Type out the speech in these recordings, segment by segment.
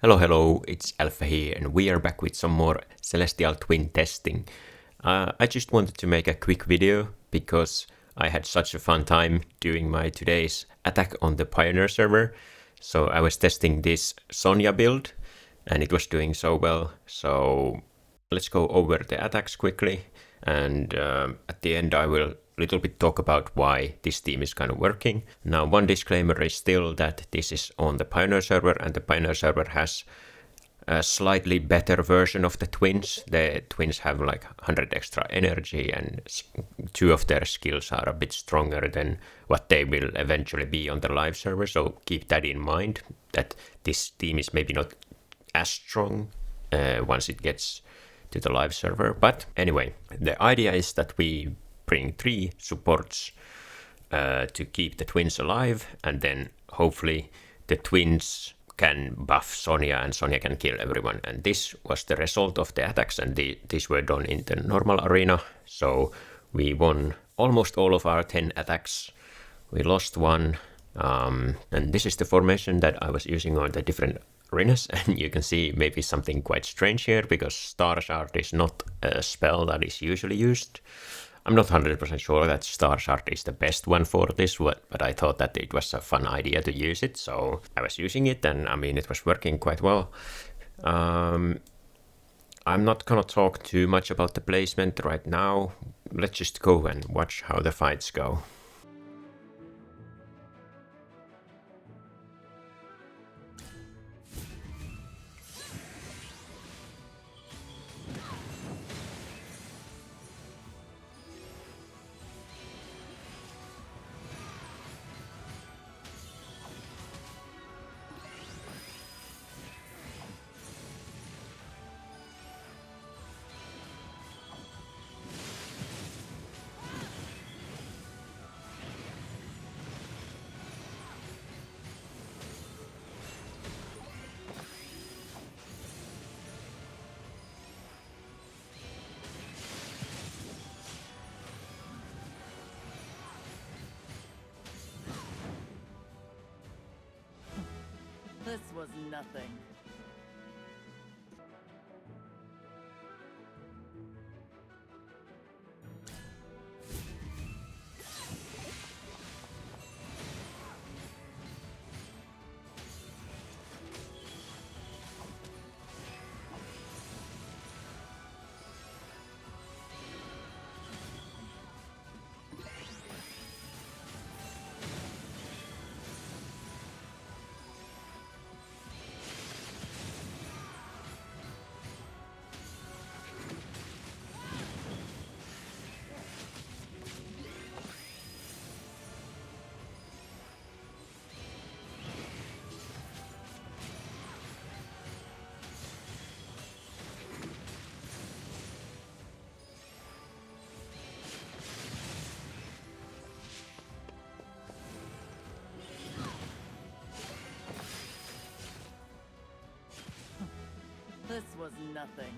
Hello, it's Alpha here, and we are back with some more Celestial Twin testing. I just wanted to make a quick video because I had such a fun time doing my today's attack on the Pioneer server. So I was testing this Sonja build, and it was doing so well. So let's go over the attacks quickly, and at the end I will little bit talk about why this team is kind of working. Now, one disclaimer is still that this is on the Pioneer server, and the Pioneer server has a slightly better version of the twins. The twins have like 100 extra energy, and two of their skills are a bit stronger than what they will eventually be on the live server. So keep that in mind, that this team is maybe not as strong once it gets to the live server. But anyway, the idea is that we bring 3 supports to keep the twins alive, and then hopefully the twins can buff Sonja and Sonja can kill everyone. And this was the result of the attacks, and these were done in the normal arena. So we won almost all of our 10 attacks. We lost one, and this is the formation that I was using on the different arenas, and you can see maybe something quite strange here because Starshard is not a spell that is usually used. I'm not 100% sure that Starshard is the best one for this, but I thought that it was a fun idea to use it, so I was using it, and I mean, it was working quite well. I'm not gonna talk too much about the placement right now. Let's just go and watch how the fights go. This was nothing. This was nothing.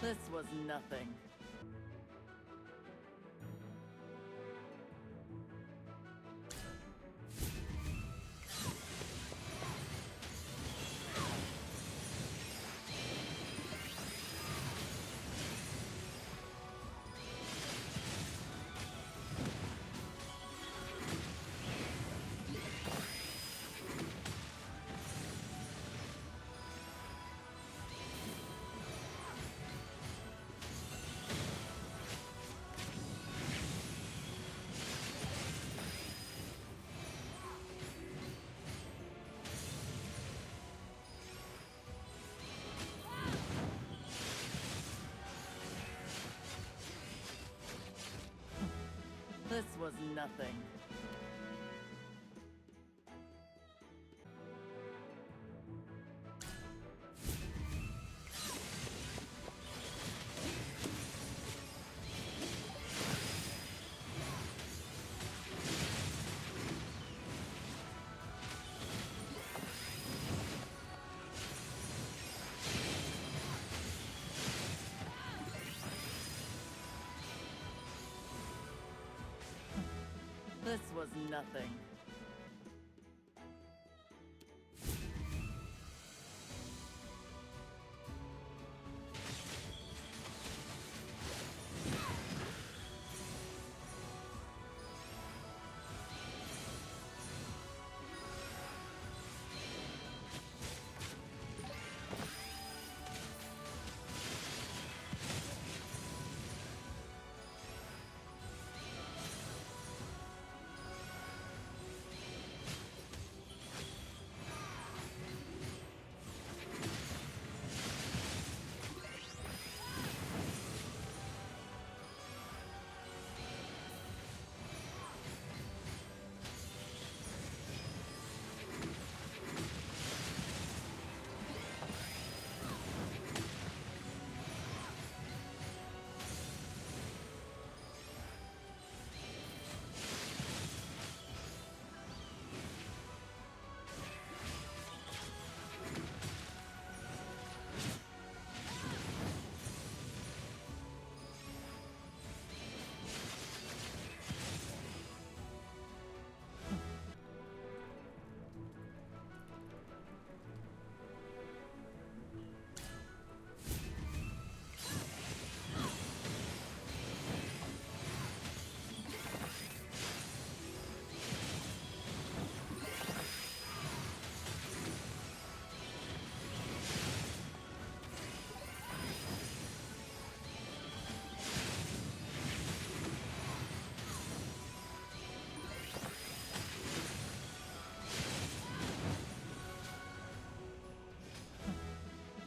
This was nothing. nothing. This was nothing.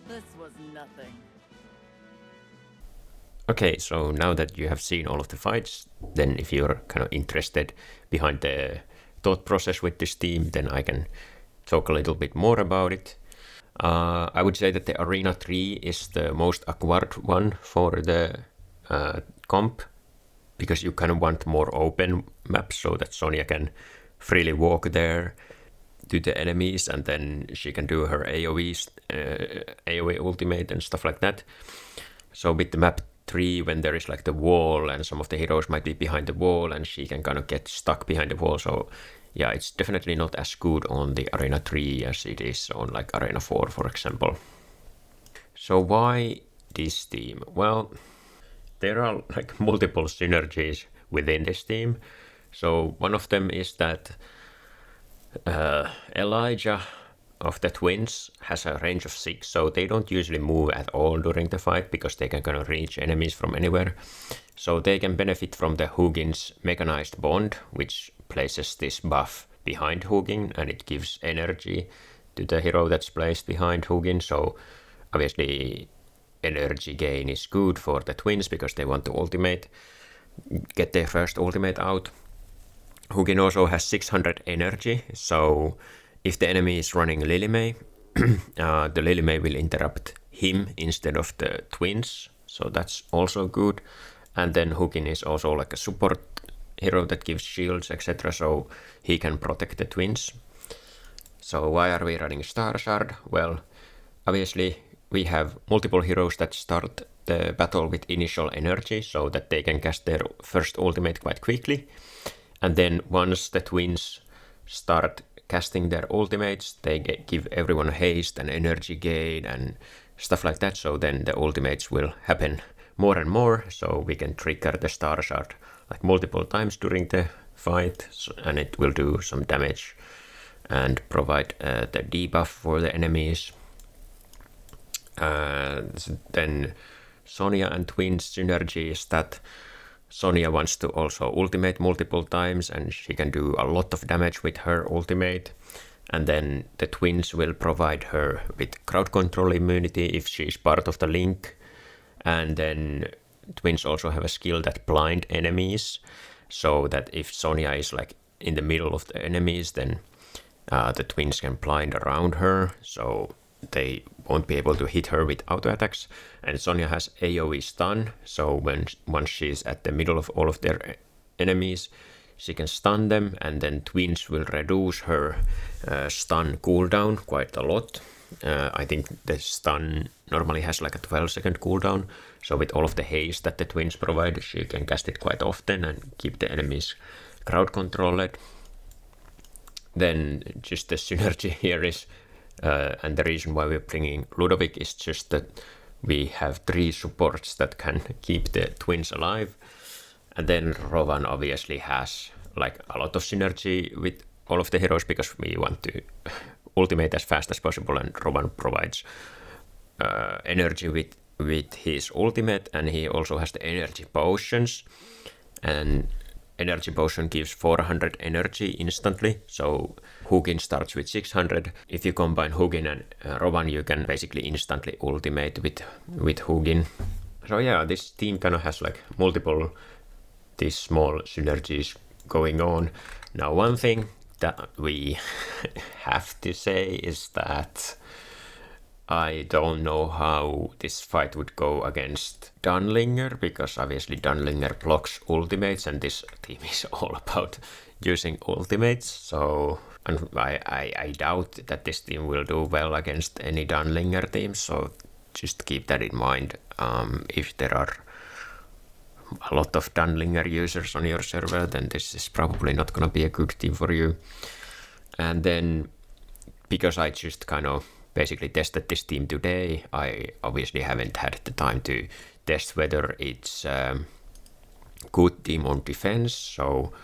This was nothing. Okay, so now that you have seen all of the fights, then if you're kind of interested behind the thought process with this team, then I can talk a little bit more about it. I would say that the Arena 3 is the most awkward one for the comp, because you kind of want more open maps so that Sonja can freely walk there to the enemies, and then she can do her AoE ultimate and stuff like that. So with the map 3, when there is like the wall and some of the heroes might be behind the wall and she can kind of get stuck behind the wall, so yeah, it's definitely not as good on the Arena 3 as it is on like Arena 4, for example. So why this team? Well, there are like multiple synergies within this team. So one of them is that Elijah of the twins has a range of 6, so they don't usually move at all during the fight because they can kind of reach enemies from anywhere. So they can benefit from the Hugin's mechanized bond, which places this buff behind Hugin and it gives energy to the hero that's placed behind Hugin. So obviously energy gain is good for the twins because they want to get their first ultimate out. Hugin also has 600 energy, so if the enemy is running Lilimei, the Lilimei will interrupt him instead of the twins, so that's also good. And then Hugin is also like a support hero that gives shields, etc., so he can protect the twins. So why are we running Starshard? Well, obviously we have multiple heroes that start the battle with initial energy so that they can cast their first ultimate quite quickly. And then once the twins start casting their ultimates, they give everyone haste and energy gain and stuff like that, so then the ultimates will happen more and more, so we can trigger the Starshard like multiple times during the fight, and it will do some damage and provide the debuff for the enemies. Then Sonja and Twins synergy is that Sonja wants to also ultimate multiple times and she can do a lot of damage with her ultimate, and then the twins will provide her with crowd control immunity if she is part of the link. And then twins also have a skill that blind enemies, so that if Sonja is like in the middle of the enemies, then the twins can blind around her, so they won't be able to hit her with auto attacks. And Sonja has AoE stun, so once she's at the middle of all of their enemies, she can stun them, and then twins will reduce her stun cooldown quite a lot. I think the stun normally has like a 12-second cooldown, so with all of the haste that the twins provide, she can cast it quite often and keep the enemies crowd controlled. Then just the synergy here is, and the reason why we're bringing Ludovic is just that we have 3 supports that can keep the twins alive. And then Rowan obviously has like a lot of synergy with all of the heroes because we want to ultimate as fast as possible, and Rowan provides energy with his ultimate, and he also has the energy potions, and energy potion gives 400 energy instantly, so Hugin starts with 600. If you combine Hugin and Rowan, you can basically instantly ultimate with Hugin. So yeah, this team kind of has like multiple these small synergies going on. Now, one thing that we have to say is that I don't know how this fight would go against Dunlinger, because obviously Dunlinger blocks ultimates, and this team is all about using ultimates. So I doubt that this team will do well against any Dunlinger team. So just keep that in mind. If there are a lot of Dunlinger users on your server, then this is probably not gonna be a good team for you. And then, because I just kind of basically tested this team today, I obviously haven't had the time to test whether it's a good team on defense. So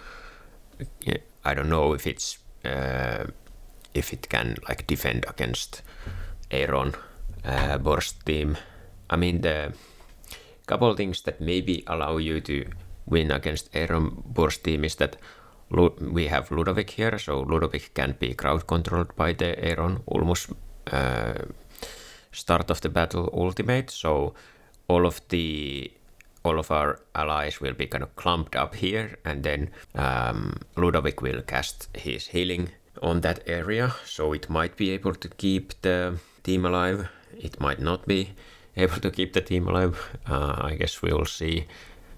I don't know if it's if it can like defend against Aaron Borst team. I mean, the couple things that maybe allow you to win against Aaron Borst team is that we have Ludovic here, so Ludovic can be crowd controlled by the Aaron almost start of the battle ultimate, so all of our allies will be kind of clumped up here, and then Ludovic will cast his healing on that area, so it might be able to keep the team alive. It might not be able to keep the team alive. I guess we will see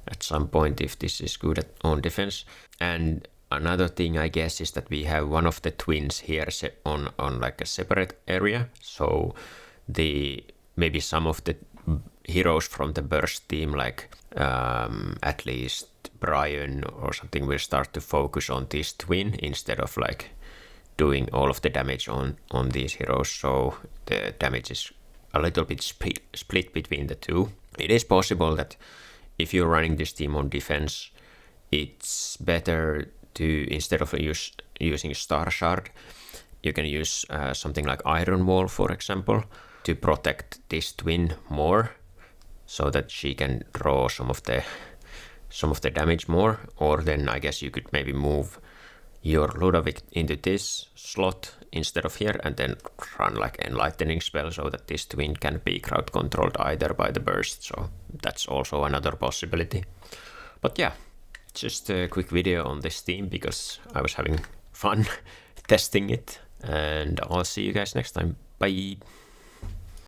at some point if this is good on defense. And another thing, I guess, is that we have one of the twins here on like a separate area, so maybe some of the heroes from the burst team, like at least Brian or something, will start to focus on this twin instead of like doing all of the damage on these heroes, so the damage is a little bit split between the two. It is possible that if you're running this team on defense, it's better to, instead of using Starshard, you can use something like Iron Wall, for example, to protect this twin more, so that she can draw some of the damage more. Or then I guess you could maybe move your Ludovic into this slot instead of here, and then run like enlightening spell so that this twin can be crowd controlled either by the burst. So that's also another possibility. But yeah, just a quick video on this team because I was having fun testing it, and I'll see you guys next time. Bye!